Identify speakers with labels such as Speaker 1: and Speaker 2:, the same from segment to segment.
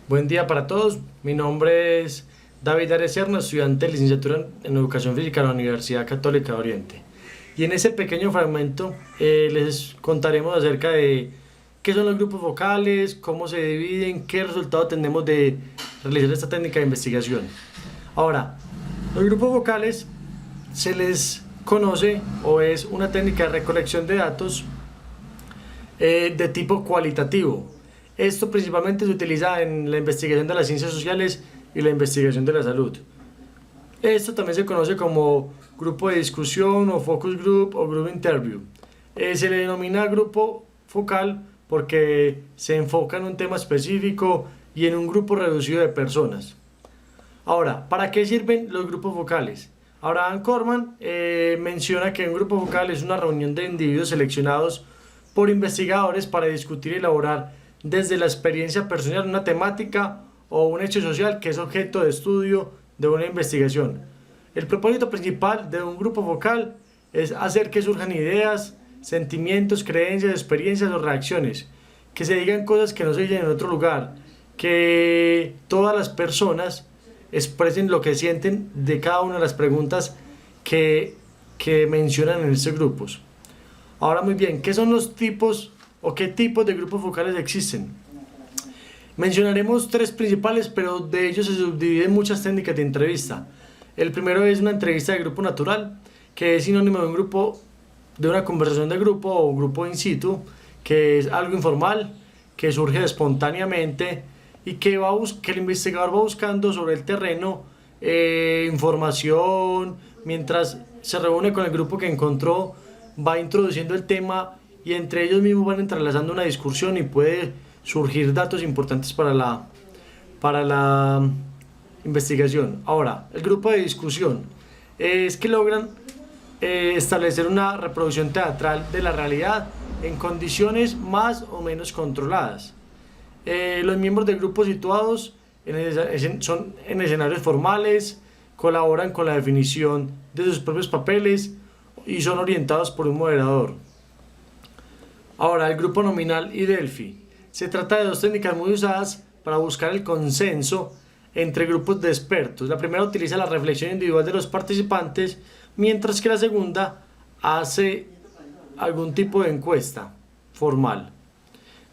Speaker 1: Buen día para todos. Mi nombre es David Arecerno, estudiante de licenciatura en Educación Física de la Universidad Católica de Oriente. Y en ese pequeño fragmento les contaremos acerca de qué son los grupos vocales, cómo se dividen, qué resultado tenemos de realizar esta técnica de investigación. Ahora, los grupos vocales se les conoce o es una técnica de recolección de datos de tipo cualitativo. Esto principalmente se utiliza en la investigación de las ciencias sociales y la investigación de la salud. Esto también se conoce como grupo de discusión o focus group o group interview. Se le denomina grupo focal porque se enfoca en un tema específico y en un grupo reducido de personas. Ahora, ¿para qué sirven los grupos focales? Abraham Corman menciona que un grupo focal es una reunión de individuos seleccionados por investigadores para discutir y elaborar desde la experiencia personal una temática o un hecho social que es objeto de estudio de una investigación. El propósito principal de un grupo focal es hacer que surjan ideas, sentimientos, creencias, experiencias o reacciones, que se digan cosas que no se digan en otro lugar, que todas las personas expresen lo que sienten de cada una de las preguntas que mencionan en estos grupos. Ahora muy bien, ¿qué son los tipos o qué tipos de grupos focales existen? Mencionaremos tres principales, pero de ellos se subdividen muchas técnicas de entrevista. El primero es una entrevista de grupo natural, que es sinónimo de un grupo, de una conversación de grupo o grupo in situ, que es algo informal, que surge espontáneamente y que el investigador va buscando sobre el terreno información, mientras se reúne con el grupo que encontró, va introduciendo el tema y entre ellos mismos van entrelazando una discusión y puede surgir datos importantes para la investigación. Ahora, el grupo de discusión es que logran establecer una reproducción teatral de la realidad en condiciones más o menos controladas. Los miembros del grupo situados son en escenarios formales, colaboran con la definición de sus propios papeles y son orientados por un moderador. Ahora, el grupo nominal y Delphi. Se trata de dos técnicas muy usadas para buscar el consenso entre grupos de expertos. La primera utiliza la reflexión individual de los participantes, mientras que la segunda hace algún tipo de encuesta formal.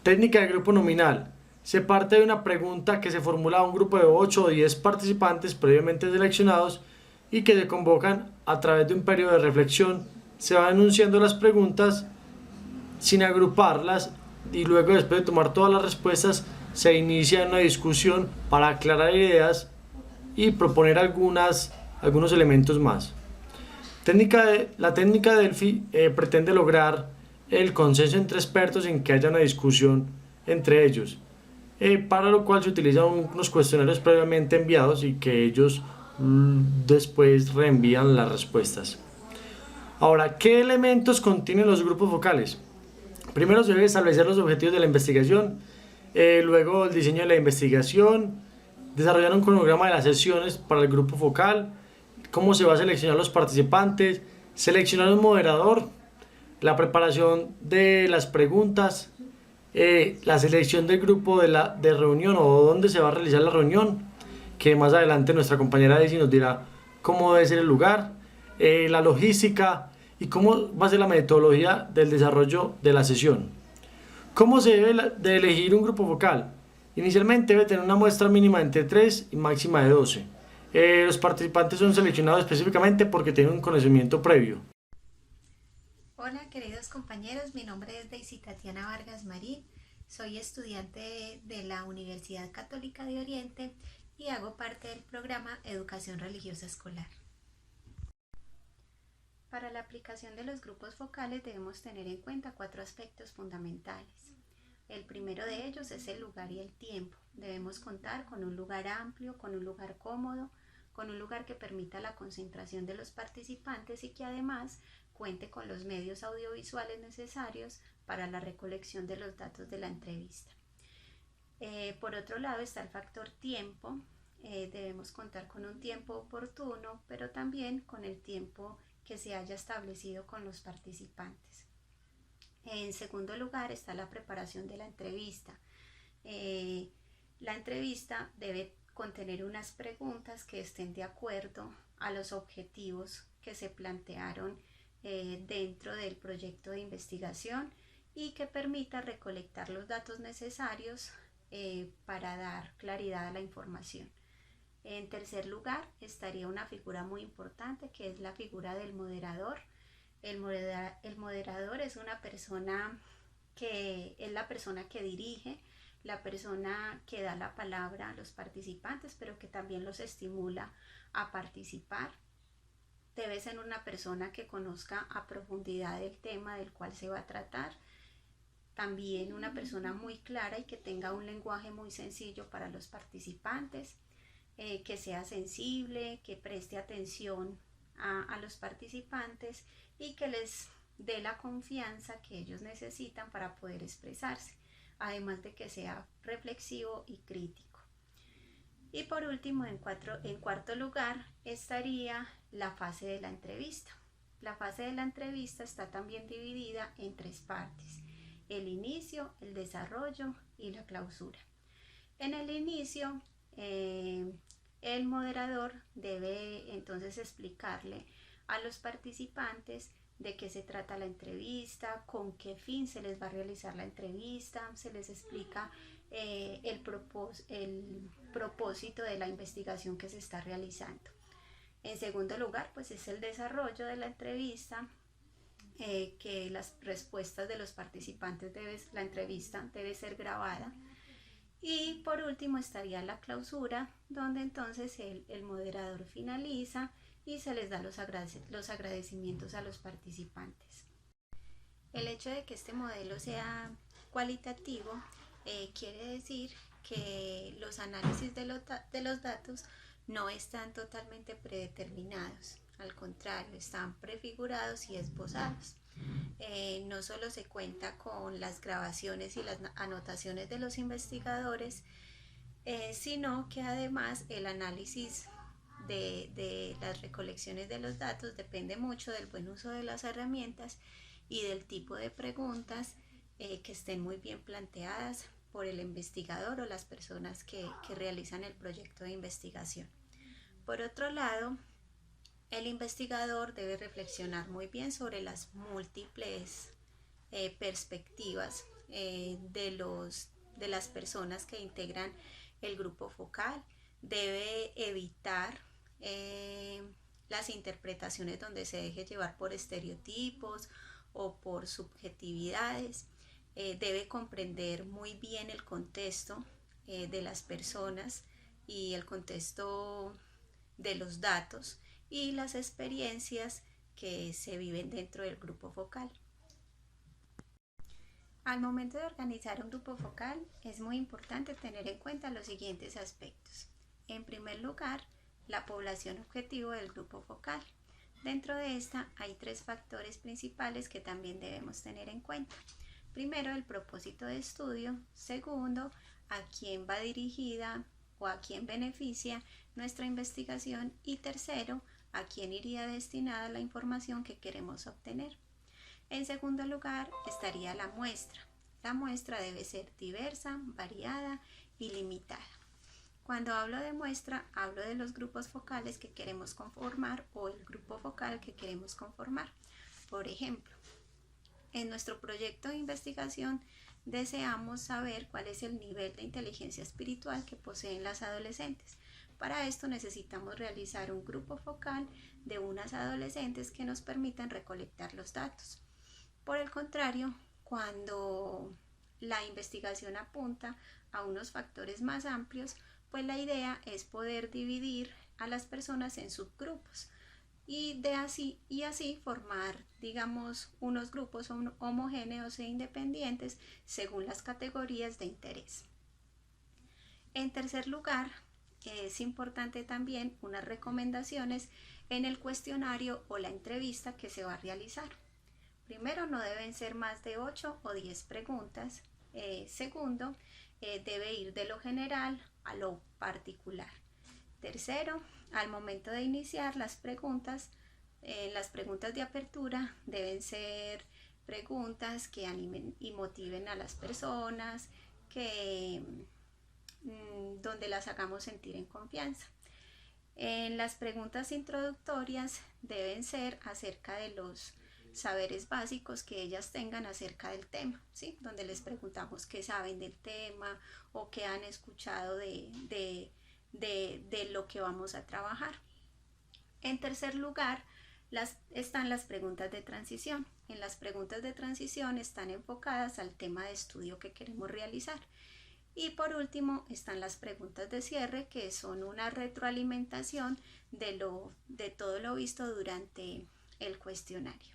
Speaker 1: Técnica de grupo nominal. Se parte de una pregunta que se formula a un grupo de 8 o 10 participantes previamente seleccionados y que se convocan a través de un periodo de reflexión. Se van enunciando las preguntas sin agruparlas y luego, después de tomar todas las respuestas, se inicia una discusión para aclarar ideas y proponer algunos elementos más. La técnica de Delphi pretende lograr el consenso entre expertos en que haya una discusión entre ellos, para lo cual se utilizan unos cuestionarios previamente enviados y que ellos después reenvían las respuestas. Ahora, ¿qué elementos contienen los grupos focales? Primero se debe establecer los objetivos de la investigación, luego el diseño de la investigación, desarrollar un cronograma de las sesiones para el grupo focal, cómo se va a seleccionar los participantes, seleccionar un moderador, la preparación de las preguntas, la selección del grupo de reunión o dónde se va a realizar la reunión, que más adelante nuestra compañera Daisy nos dirá cómo debe ser el lugar, la logística y cómo va a ser la metodología del desarrollo de la sesión. ¿Cómo se debe de elegir un grupo focal? Inicialmente debe tener una muestra mínima entre 3 y máxima de 12. Los participantes son seleccionados específicamente porque tienen un conocimiento previo.
Speaker 2: Hola queridos compañeros, mi nombre es Daisy Tatiana Vargas Marín, soy estudiante de la Universidad Católica de Oriente y hago parte del programa Educación Religiosa Escolar. Para la aplicación de los grupos focales debemos tener en cuenta 4 aspectos fundamentales. El primero de ellos es el lugar y el tiempo. Debemos contar con un lugar amplio, con un lugar cómodo, con un lugar que permita la concentración de los participantes y que además cuente con los medios audiovisuales necesarios para la recolección de los datos de la entrevista. Por otro lado está el factor tiempo. Debemos contar con un tiempo oportuno, pero también con el tiempo que se haya establecido con los participantes. En segundo lugar está la preparación de la entrevista. La entrevista debe contener unas preguntas que estén de acuerdo a los objetivos que se plantearon dentro del proyecto de investigación y que permita recolectar los datos necesarios para dar claridad a la información. En tercer lugar, estaría una figura muy importante que es la figura del moderador. El moderador es una persona que es la persona que dirige, la persona que da la palabra a los participantes, pero que también los estimula a participar. Debe ser una persona que conozca a profundidad el tema del cual se va a tratar. También una persona muy clara y que tenga un lenguaje muy sencillo para los participantes, que sea sensible, que preste atención a los participantes y que les dé la confianza que ellos necesitan para poder expresarse, además de que sea reflexivo y crítico. Y por último, en cuarto lugar, estaría la fase de la entrevista. La fase de la entrevista está también dividida en 3 partes: el inicio, el desarrollo y la clausura. En el inicio, el moderador debe entonces explicarle a los participantes de qué se trata la entrevista, con qué fin se les va a realizar la entrevista, se les explica el propósito de la investigación que se está realizando. En segundo lugar, pues es el desarrollo de la entrevista, que las respuestas de los participantes la entrevista debe ser grabada. Y por último estaría la clausura, donde entonces el moderador finaliza y se les da los agradecimientos a los participantes. El hecho de que este modelo sea cualitativo quiere decir que los análisis de los datos no están totalmente predeterminados, al contrario, están prefigurados y esbozados. No solo se cuenta con las grabaciones y las anotaciones de los investigadores, sino que además el análisis de las recolecciones de los datos depende mucho del buen uso de las herramientas y del tipo de preguntas que estén muy bien planteadas por el investigador o las personas que realizan el proyecto de investigación. Por otro lado, el investigador debe reflexionar muy bien sobre las múltiples perspectivas de las personas que integran el grupo focal. Debe evitar las interpretaciones donde se deje llevar por estereotipos o por subjetividades. Debe comprender muy bien el contexto de las personas y el contexto de los datos y las experiencias que se viven dentro del grupo focal. Al momento de organizar un grupo focal es muy importante tener en cuenta los siguientes aspectos. En primer lugar, la población objetivo del grupo focal. Dentro de esta hay 3 factores principales que también debemos tener en cuenta. Primero, el propósito de estudio. Segundo, a quién va dirigida o a quién beneficia nuestra investigación. Y tercero, a quién iría destinada la información que queremos obtener. En segundo lugar, estaría la muestra. La muestra debe ser diversa, variada y limitada. Cuando hablo de muestra, hablo de los grupos focales que queremos conformar o el grupo focal que queremos conformar. Por ejemplo, en nuestro proyecto de investigación deseamos saber cuál es el nivel de inteligencia espiritual que poseen las adolescentes. Para esto necesitamos realizar un grupo focal de unas adolescentes que nos permitan recolectar los datos. Por el contrario, cuando la investigación apunta a unos factores más amplios, pues la idea es poder dividir a las personas en subgrupos y así formar, digamos, unos grupos homogéneos e independientes según las categorías de interés. En tercer lugar, es importante también unas recomendaciones en el cuestionario o la entrevista que se va a realizar. Primero, no deben ser más de 8 o 10 preguntas. Segundo, debe ir de lo general a lo particular. Tercero, al momento de iniciar las preguntas de apertura deben ser preguntas que animen y motiven a las personas, que donde las hagamos sentir en confianza. En las preguntas introductorias deben ser acerca de los saberes básicos que ellas tengan acerca del tema, ¿sí? Donde les preguntamos qué saben del tema o qué han escuchado de lo que vamos a trabajar. En tercer lugar, están las preguntas de transición. En las preguntas de transición están enfocadas al tema de estudio que queremos realizar. Y por último están las preguntas de cierre, que son una retroalimentación de todo lo visto durante el cuestionario.